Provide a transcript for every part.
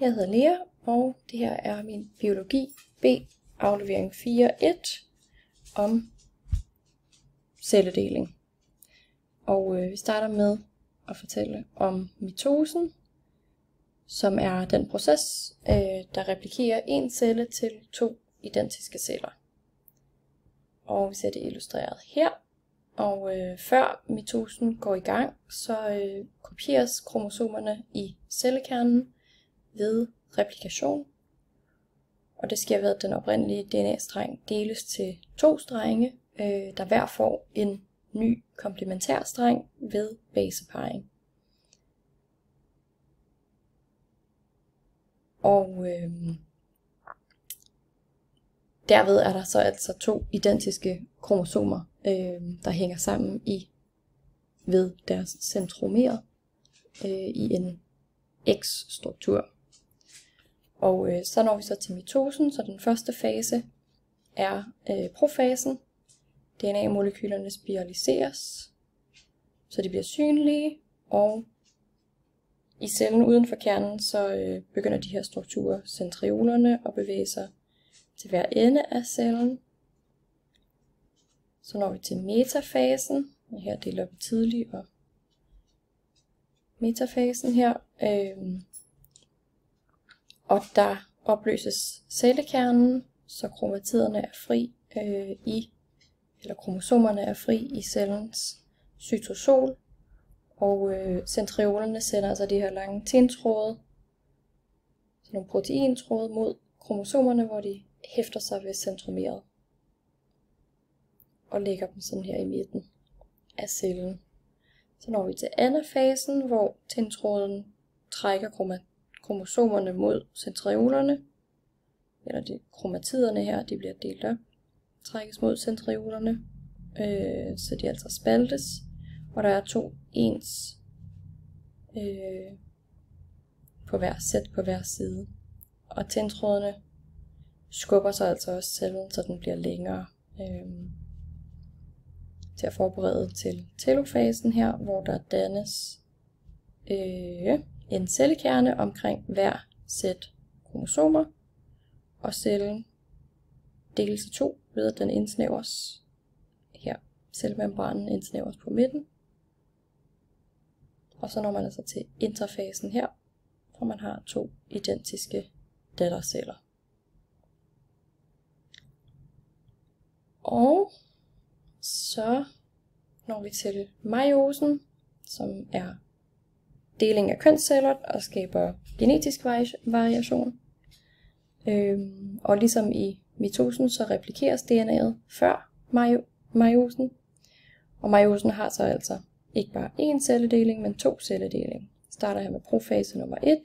Jeg hedder Lea, og det her er min biologi B, aflevering 4.1 om celledeling. Og vi starter med at fortælle om mitosen, som er den proces, der replikerer en celle til 2 identiske celler. Og vi ser det illustreret her. Og før mitosen går i gang, så kopieres kromosomerne i cellekernen ved replikation. Og det sker ved, at den oprindelige DNA-streng deles til 2 strenge, der hver får en ny komplementær streng ved baseparring. Og derved er der så altså 2 identiske kromosomer, der hænger sammen ved deres centromer i en X-struktur. Og så når vi så til mitosen, så den første fase er profasen. DNA-molekylerne spiraliseres, så de bliver synlige, og i cellen uden for kernen, så begynder de her strukturer, centriolerne, at bevæge sig til hver ende af cellen. Så når vi til metafasen, og her deler vi tidlig og metafasen her, og der opløses cellekernen, så kromatiderne er fri kromosomerne er fri i cellens cytosol, og centriolerne sender altså de her lange tindtråde, så nogle proteintråde mod kromosomerne, hvor de hæfter sig ved centromeret og lægger dem sådan her i midten af cellen. Så når vi til anafasen, hvor tindtråden trækker kromosomerne mod centriolerne, eller kromatiderne her, de bliver delt op, trækkes mod centriolerne, så de altså spaltes, og der er 2 ens på hver sæt på hver side. Og tindtrådene skubber sig altså også cellen, så den bliver længere, til at forberede til telofasen her, hvor der dannes en cellekerne omkring hver sæt kromosomer, og cellen deles i 2 ved at den indsnævres her. Cellemembranen indsnævres på midten. Og så når man altså til interfasen her, hvor man har 2 identiske datterceller. Og så når vi til meiosen, som er deling af kønsceller og skaber genetisk variation. Og ligesom i mitosen, så replikeres DNA'et før meiosen. Og meiosen har så altså ikke bare 1 celledeling, men 2 celledeling. Starter her med profase nummer 1,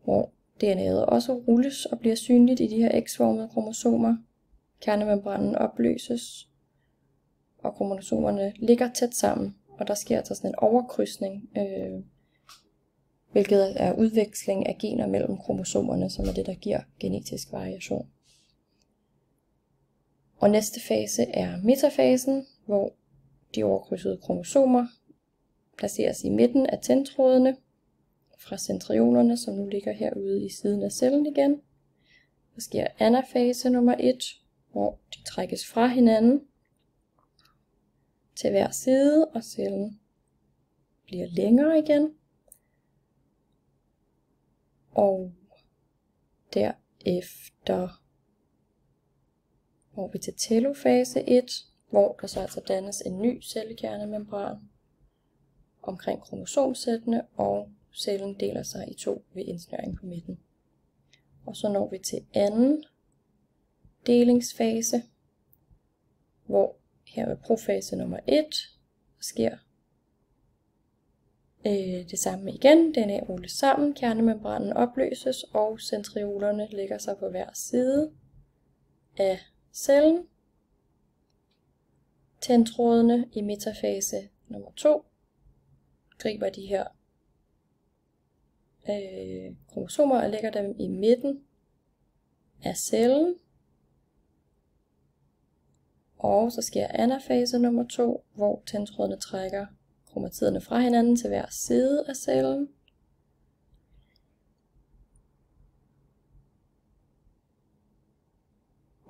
hvor DNA'et også rulles og bliver synligt i de her X-formede kromosomer. Kernemembranen opløses, og kromosomerne ligger tæt sammen, og der sker altså sådan en overkrydsning, hvilket er udveksling af gener mellem kromosomerne, som er det, der giver genetisk variation. Og næste fase er metafasen, hvor de overkrydsede kromosomer placeres i midten af tindtrådene fra centriolerne, som nu ligger herude i siden af cellen igen. Der sker anafase nummer 1, hvor de trækkes fra hinanden til hver side, og cellen bliver længere igen. Og derefter når vi til telofase 1, hvor der så altså dannes en ny cellekernemembran omkring kromosomsættene, og cellen deler sig i 2 ved indsnøring på midten. Og så når vi til anden delingsfase, hvor her ved profase nummer 1 sker det samme igen. DNA rulles sammen, kernemembranen opløses, og centriolerne lægger sig på hver side af cellen. Tindtrådene i metafase nummer 2 griber de her kromosomer og lægger dem i midten af cellen. Og så sker anafase nummer 2, hvor tindtrådene trækker kromatiderne fra hinanden til hver side af cellen.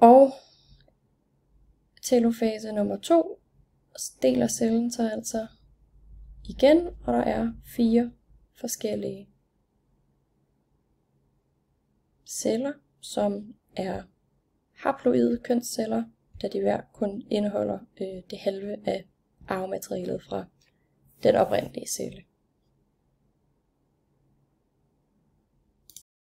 Og telofase nummer 2 deler cellen sig altså igen, og der er 4 forskellige celler, som er haploide kønsceller, da de hver kun indeholder det halve af arvematerialet fra den oprindelige celle.